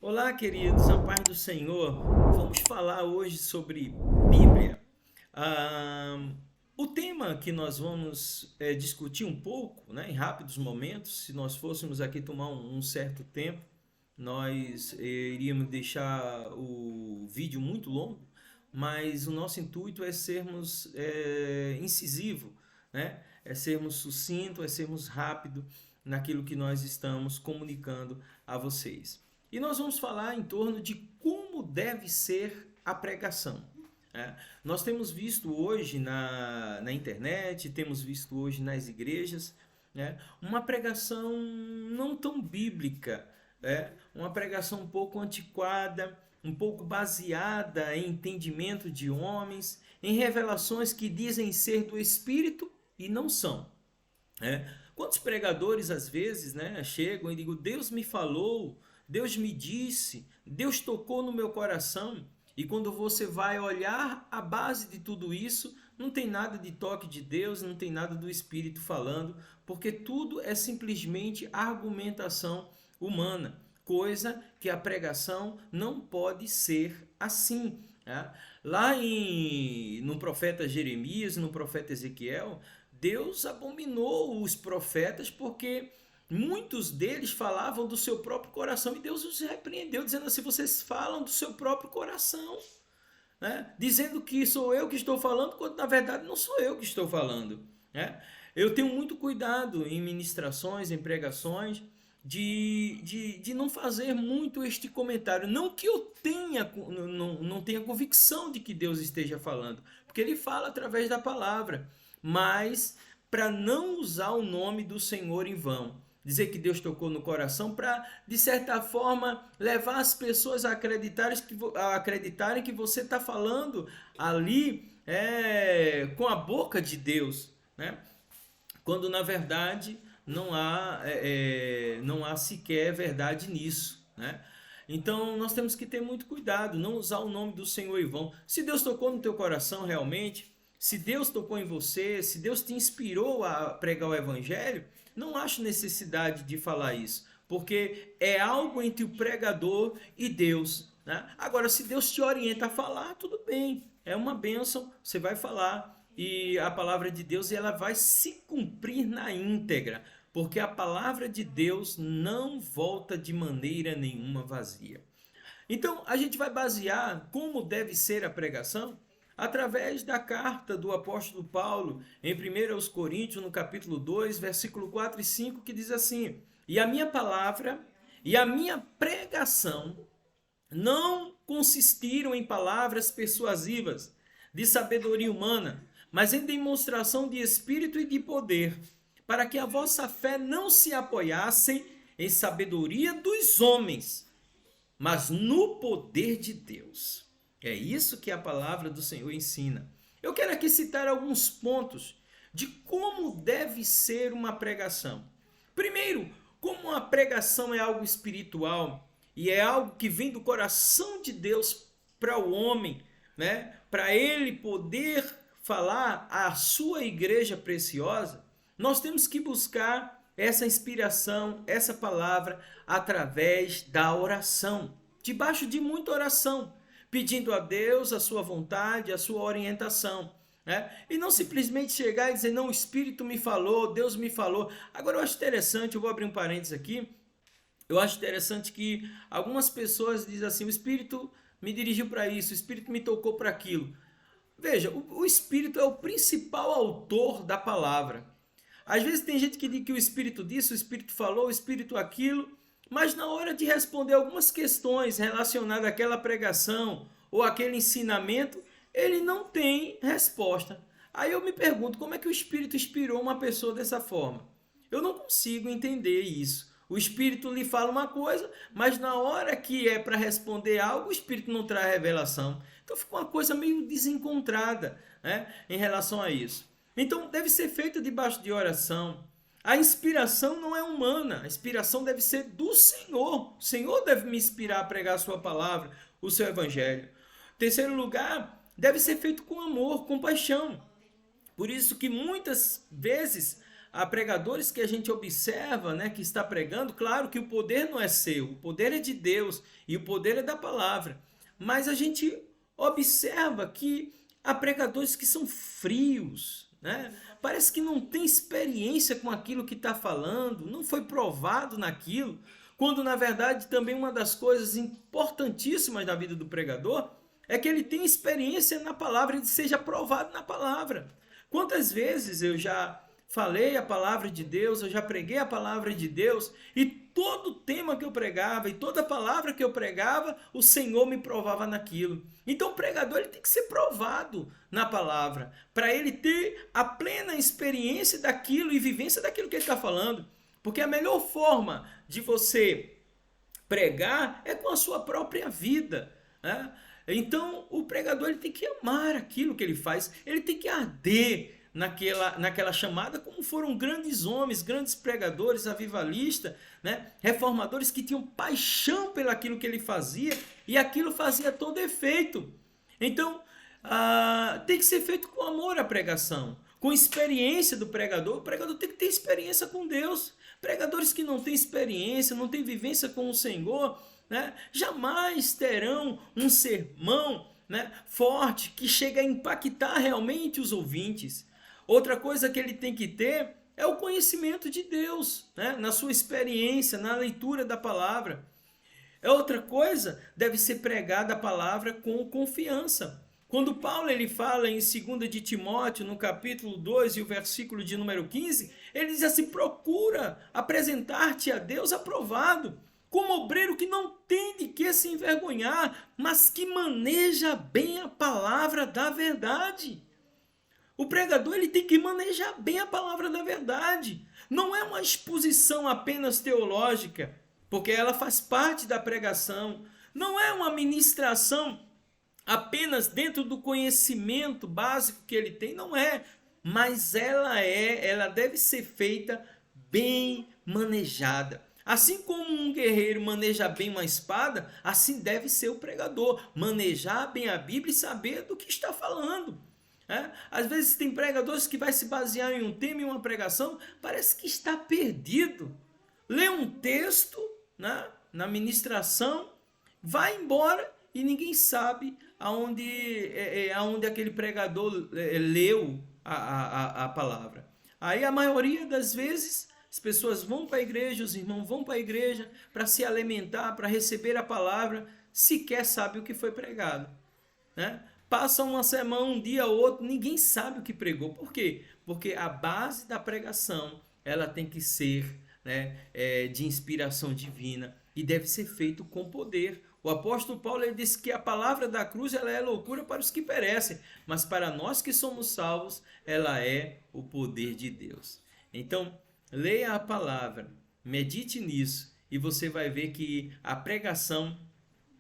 Olá, queridos, a paz do Senhor. Vamos falar hoje sobre Bíblia. Ah, o tema que nós vamos discutir um pouco, né, em rápidos momentos, se nós fôssemos aqui tomar um certo tempo, nós iríamos deixar o vídeo muito longo, mas o nosso intuito é sermos incisivo, né? É sermos sucinto, é sermos rápido naquilo que nós estamos comunicando a vocês. E nós vamos falar em torno de como deve ser a pregação. Né? Nós temos visto hoje na internet, temos visto hoje nas igrejas, né, uma pregação não tão bíblica, né? Uma pregação um pouco antiquada, um pouco baseada em entendimento de homens, em revelações que dizem ser do Espírito e não são. Né? Quantos pregadores às vezes, né, chegam e digam: Deus me falou, Deus me disse, Deus tocou no meu coração. E quando você vai olhar a base de tudo isso, não tem nada de toque de Deus, não tem nada do Espírito falando, porque tudo é simplesmente argumentação humana, coisa que a pregação não pode ser assim. Né? Lá no profeta Jeremias, no profeta Ezequiel, Deus abominou os profetas porque muitos deles falavam do seu próprio coração e Deus os repreendeu, dizendo assim: vocês falam do seu próprio coração, né? Dizendo que sou eu que estou falando, quando na verdade não sou eu que estou falando. Né? Eu tenho muito cuidado em ministrações, em pregações, de não fazer muito este comentário. Não que eu não tenha convicção de que Deus esteja falando, porque Ele fala através da palavra, mas para não usar o nome do Senhor em vão. Dizer que Deus tocou no coração para, de certa forma, levar as pessoas a acreditarem que você está falando ali com a boca de Deus, né? Quando na verdade não há sequer verdade nisso, né? Então nós temos que ter muito cuidado, não usar o nome do Senhor em vão. Se Deus tocou no teu coração realmente, se Deus tocou em você, se Deus te inspirou a pregar o evangelho, não acho necessidade de falar isso, porque é algo entre o pregador e Deus. Né? Agora, se Deus te orienta a falar, tudo bem, é uma bênção, você vai falar e a palavra de Deus ela vai se cumprir na íntegra, porque a palavra de Deus não volta de maneira nenhuma vazia. Então, a gente vai basear como deve ser a pregação através da carta do apóstolo Paulo em 1 Coríntios, no capítulo 2, versículo 4 e 5, que diz assim: E a minha palavra e a minha pregação não consistiram em palavras persuasivas de sabedoria humana, mas em demonstração de espírito e de poder, para que a vossa fé não se apoiasse em sabedoria dos homens, mas no poder de Deus. É isso que a palavra do Senhor ensina. Eu quero aqui citar alguns pontos de como deve ser uma pregação. Primeiro, como uma pregação é algo espiritual e é algo que vem do coração de Deus para o homem, né? Para ele poder falar à sua igreja preciosa, nós temos que buscar essa inspiração, essa palavra através da oração, debaixo de muita oração, pedindo a Deus a sua vontade, a sua orientação. Né? E não simplesmente chegar e dizer: não, o Espírito me falou, Deus me falou. Agora eu acho interessante, eu vou abrir um parênteses aqui, eu acho interessante que algumas pessoas dizem assim: o Espírito me dirigiu para isso, o Espírito me tocou para aquilo. Veja, o Espírito é o principal autor da palavra. Às vezes tem gente que diz que o Espírito disse, o Espírito falou, o Espírito aquilo, mas na hora de responder algumas questões relacionadas àquela pregação ou àquele ensinamento, ele não tem resposta. Aí eu me pergunto, como é que o Espírito inspirou uma pessoa dessa forma? Eu não consigo entender isso. O Espírito lhe fala uma coisa, mas na hora que é para responder algo, o Espírito não traz revelação. Então fica uma coisa meio desencontrada, né, em relação a isso. Então deve ser feita debaixo de oração. A inspiração não é humana, a inspiração deve ser do Senhor. O Senhor deve me inspirar a pregar a sua palavra, o seu evangelho. Terceiro lugar, deve ser feito com amor, com paixão. Por isso que muitas vezes há pregadores que a gente observa, né, que está pregando, claro que o poder não é seu, o poder é de Deus e o poder é da palavra. Mas a gente observa que há pregadores que são frios, né? Parece que não tem experiência com aquilo que está falando, não foi provado naquilo, quando na verdade também uma das coisas importantíssimas da vida do pregador é que ele tem experiência na palavra, ele seja provado na palavra. Quantas vezes eu já falei a palavra de Deus, eu já preguei a palavra de Deus, e todo tema que eu pregava e toda palavra que eu pregava, o Senhor me provava naquilo. Então o pregador ele tem que ser provado na palavra, para ele ter a plena experiência daquilo e vivência daquilo que ele está falando. Porque a melhor forma de você pregar é com a sua própria vida, né? Então o pregador ele tem que amar aquilo que ele faz, ele tem que arder naquela chamada, como foram grandes homens, grandes pregadores, avivalistas, né? Reformadores que tinham paixão pelo aquilo que ele fazia, e aquilo fazia todo efeito. Então tem que ser feito com amor a pregação, com experiência do pregador. O pregador tem que ter experiência com Deus. Pregadores que não têm experiência, não têm vivência com o Senhor, né, jamais terão um sermão, né, forte que chega a impactar realmente os ouvintes. Outra coisa que ele tem que ter é o conhecimento de Deus, né, na sua experiência, na leitura da palavra. Outra coisa, deve ser pregada a palavra com confiança. Quando Paulo ele fala em 2 de Timóteo, no capítulo 2 e o versículo de número 15, ele diz assim: procura apresentar-te a Deus aprovado, como obreiro que não tem de que se envergonhar, mas que maneja bem a palavra da verdade. O pregador ele tem que manejar bem a palavra da verdade. Não é uma exposição apenas teológica, porque ela faz parte da pregação. Não é uma ministração apenas dentro do conhecimento básico que ele tem, não é. Mas ela deve ser feita bem manejada. Assim como um guerreiro maneja bem uma espada, assim deve ser o pregador, manejar bem a Bíblia e saber do que está falando. Às vezes tem pregadores que vai se basear em um tema e uma pregação, parece que está perdido. Lê um texto, né, na ministração, vai embora e ninguém sabe aonde aquele pregador leu a palavra. Aí a maioria das vezes as pessoas vão para a igreja, os irmãos vão para a igreja para se alimentar, para receber a palavra, sequer sabe o que foi pregado, né? Passa uma semana, um dia ou outro, ninguém sabe o que pregou. Por quê? Porque a base da pregação ela tem que ser, né, de inspiração divina e deve ser feito com poder. O apóstolo Paulo ele disse que a palavra da cruz ela é loucura para os que perecem, mas para nós que somos salvos, ela é o poder de Deus. Então, leia a palavra, medite nisso e você vai ver que a pregação,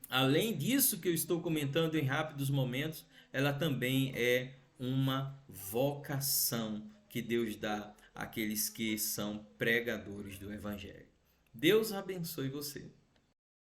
além disso que eu estou comentando em rápidos momentos, ela também é uma vocação que Deus dá àqueles que são pregadores do Evangelho. Deus abençoe você.